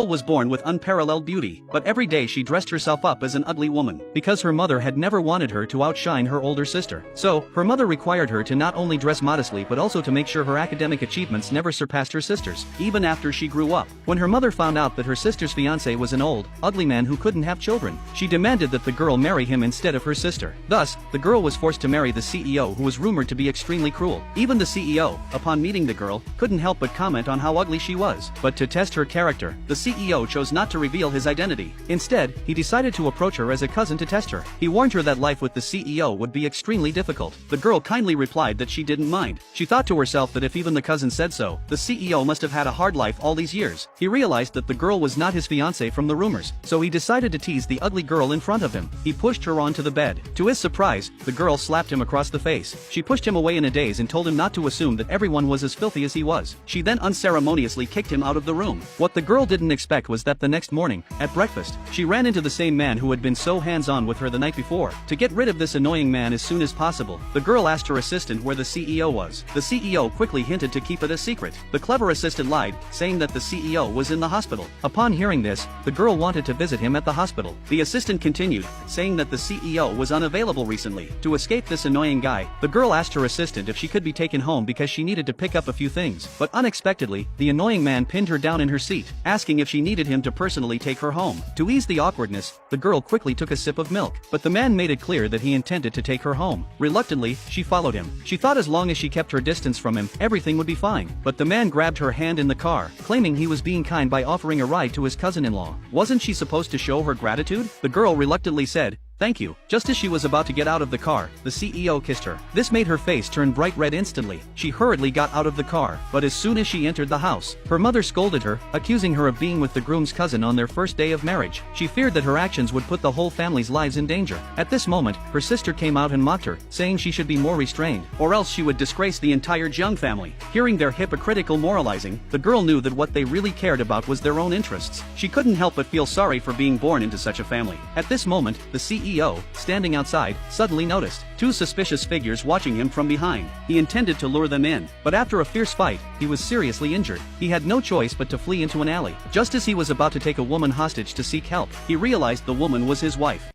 was born with unparalleled beauty, but every day she dressed herself up as an ugly woman, because her mother had never wanted her to outshine her older sister. So, her mother required her to not only dress modestly but also to make sure her academic achievements never surpassed her sister's, even after she grew up. When her mother found out that her sister's fiancé was an old, ugly man who couldn't have children, she demanded that the girl marry him instead of her sister. Thus, the girl was forced to marry the CEO, who was rumored to be extremely cruel. Even the CEO, upon meeting the girl, couldn't help but comment on how ugly she was. But to test her character, the CEO chose not to reveal his identity. Instead, he decided to approach her as a cousin to test her. He warned her that life with the CEO would be extremely difficult. The girl kindly replied that she didn't mind. She thought to herself that if even the cousin said so, the CEO must have had a hard life all these years. He realized that the girl was not his fiancée from the rumors, so he decided to tease the ugly girl in front of him. He pushed her onto the bed. To his surprise, the girl slapped him across the face. She pushed him away in a daze and told him not to assume that everyone was as filthy as he was. She then unceremoniously kicked him out of the room. What the girl didn't expect was that the next morning, at breakfast, she ran into the same man who had been so hands-on with her the night before. To get rid of this annoying man as soon as possible, the girl asked her assistant where the CEO was. The CEO quickly hinted to keep it a secret. The clever assistant lied, saying that the CEO was in the hospital. Upon hearing this, the girl wanted to visit him at the hospital. The assistant continued, saying that the CEO was unavailable recently. To escape this annoying guy, the girl asked her assistant if she could be taken home because she needed to pick up a few things. But unexpectedly, the annoying man pinned her down in her seat, asking if she needed him to personally take her home. To ease the awkwardness, the girl quickly took a sip of milk, but the man made it clear that he intended to take her home. Reluctantly, she followed him. She thought as long as she kept her distance from him, everything would be fine. But the man grabbed her hand in the car, claiming he was being kind by offering a ride to his cousin-in-law. Wasn't she supposed to show her gratitude? The girl reluctantly said, "Thank you." Just as she was about to get out of the car, the CEO kissed her. This made her face turn bright red instantly. She hurriedly got out of the car, but as soon as she entered the house, her mother scolded her, accusing her of being with the groom's cousin on their first day of marriage. She feared that her actions would put the whole family's lives in danger. At this moment, her sister came out and mocked her, saying she should be more restrained, or else she would disgrace the entire Jung family. Hearing their hypocritical moralizing, the girl knew that what they really cared about was their own interests. She couldn't help but feel sorry for being born into such a family. At this moment, the CEO, standing outside, suddenly noticed two suspicious figures watching him from behind. He intended to lure them in, but after a fierce fight, he was seriously injured. He had no choice but to flee into an alley. Just as he was about to take a woman hostage to seek help, he realized the woman was his wife.